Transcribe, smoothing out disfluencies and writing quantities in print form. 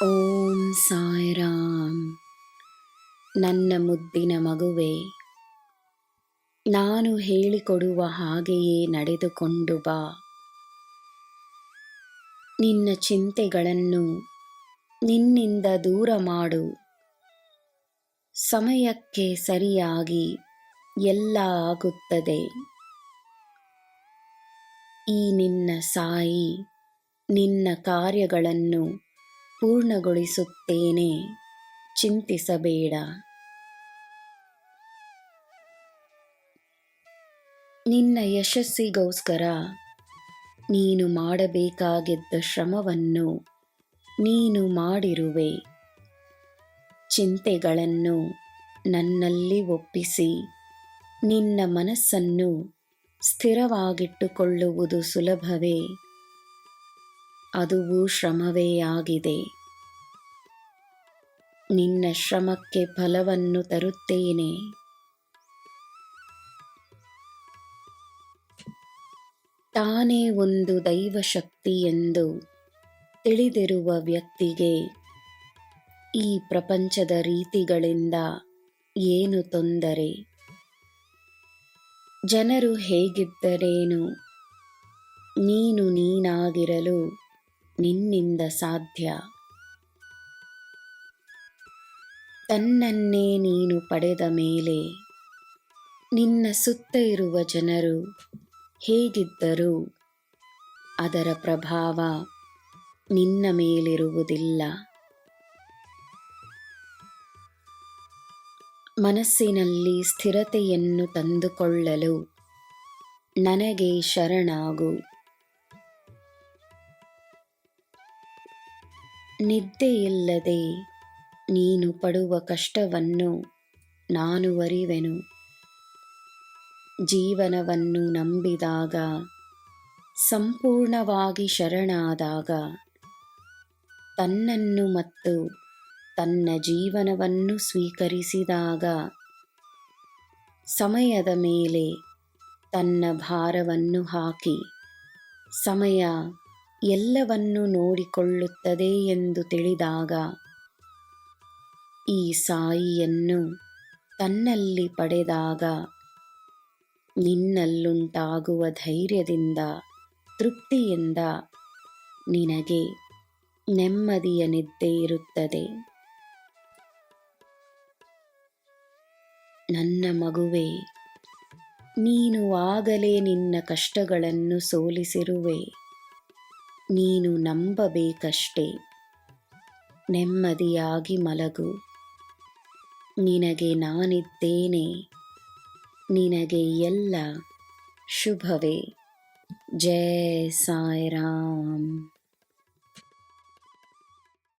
ಓಂ ಸಾಯಿರಾಮ್. ನನ್ನ ಮುದ್ದಿನ ಮಗುವೆ, ನಾನು ಹೇಳಿಕೊಡುವ ಹಾಗೆಯೇ ನಡೆದುಕೊಂಡು ಬಾ. ನಿನ್ನ ಚಿಂತೆಗಳನ್ನು ನಿನ್ನಿಂದ ದೂರ ಮಾಡು. ಸಮಯಕ್ಕೆ ಸರಿಯಾಗಿ ಎಲ್ಲ ಆಗುತ್ತದೆ. ಈ ನಿನ್ನ ಸಾಯಿ ನಿನ್ನ ಕಾರ್ಯಗಳನ್ನು ಪೂರ್ಣಗೊಳಿಸುತ್ತೇನೆ, ಚಿಂತಿಸಬೇಡ. ನಿನ್ನ ಯಶಸ್ಸಿಗೋಸ್ಕರ ನೀನು ಮಾಡಬೇಕಾಗಿದ್ದ ಶ್ರಮವನ್ನು ನೀನು ಮಾಡಿರುವೆ. ಚಿಂತೆಗಳನ್ನು ನನ್ನಲ್ಲಿ ಒಪ್ಪಿಸಿ ನಿನ್ನ ಮನಸ್ಸನ್ನು ಸ್ಥಿರವಾಗಿಟ್ಟುಕೊಳ್ಳುವುದು ಸುಲಭವೇ? ಅದುವೂ ಶ್ರಮವೇ ಆಗಿದೆ. ನಿನ್ನ ಶ್ರಮಕ್ಕೆ ಫಲವನ್ನು ತರುತ್ತೇನೆ. ತಾನೇ ಒಂದು ದೈವಶಕ್ತಿ ಎಂದು ತಿಳಿದಿರುವ ವ್ಯಕ್ತಿಗೆ ಈ ಪ್ರಪಂಚದ ರೀತಿಗಳಿಂದ ಏನು ತೊಂದರೆ? ಜನರು ಹೇಗಿದ್ದರೇನು, ನೀನು ನೀನಾಗಿರಲು ನಿನ್ನಿಂದ ಸಾಧ್ಯ. ತನ್ನನ್ನೇ ನೀನು ಪಡೆದ ಮೇಲೆ ನಿನ್ನ ಸುತ್ತ ಇರುವ ಜನರು ಹೇಗಿದ್ದರೂ ಅದರ ಪ್ರಭಾವ ನಿನ್ನ ಮೇಲಿರುವುದಿಲ್ಲ. ಮನಸ್ಸಿನಲ್ಲಿ ಸ್ಥಿರತೆಯನ್ನು ತಂದುಕೊಳ್ಳಲು ನನಗೆ ಶರಣಾಗು. ನಿದ್ದೆಯಿಲ್ಲದೆ ನೀನು ಪಡುವ ಕಷ್ಟವನ್ನು ನಾನು ಅರಿವೆನು. ಜೀವನವನ್ನು ನಂಬಿದಾಗ, ಸಂಪೂರ್ಣವಾಗಿ ಶರಣಾದಾಗ, ತನ್ನನ್ನು ಮತ್ತು ತನ್ನ ಜೀವನವನ್ನು ಸ್ವೀಕರಿಸಿದಾಗ, ಸಮಯದ ಮೇಲೆ ತನ್ನ ಭಾರವನ್ನು ಹಾಕಿ ಸಮಯ ಎಲ್ಲವನ್ನೂ ನೋಡಿಕೊಳ್ಳುತ್ತದೆ ಎಂದು ತಿಳಿದಾಗ, ಈ ಸಾಯಿಯನ್ನು ತನ್ನಲ್ಲಿ ಪಡೆದಾಗ ನಿನ್ನಲ್ಲುಂಟಾಗುವ ಧೈರ್ಯದಿಂದ, ತೃಪ್ತಿಯಿಂದ ನಿನಗೆ ನೆಮ್ಮದಿಯ ನಿದ್ದೆ ಇರುತ್ತದೆ. ನನ್ನ ಮಗುವೆ, ನೀನು ಆಗಲೇ ನಿನ್ನ ಕಷ್ಟಗಳನ್ನು ಸೋಲಿಸಿರುವೆ. ನೀನು ನಂಬಬೇಕಷ್ಟೇ. ನೆಮ್ಮದಿಯಾಗಿ ಮಲಗು. ನಿನಗೆ ನಾನಿದ್ದೇನೆ. ನಿನಗೆ ಎಲ್ಲ ಶುಭವೇ. ಜೈ ಸಾಯಿರಾಮ್.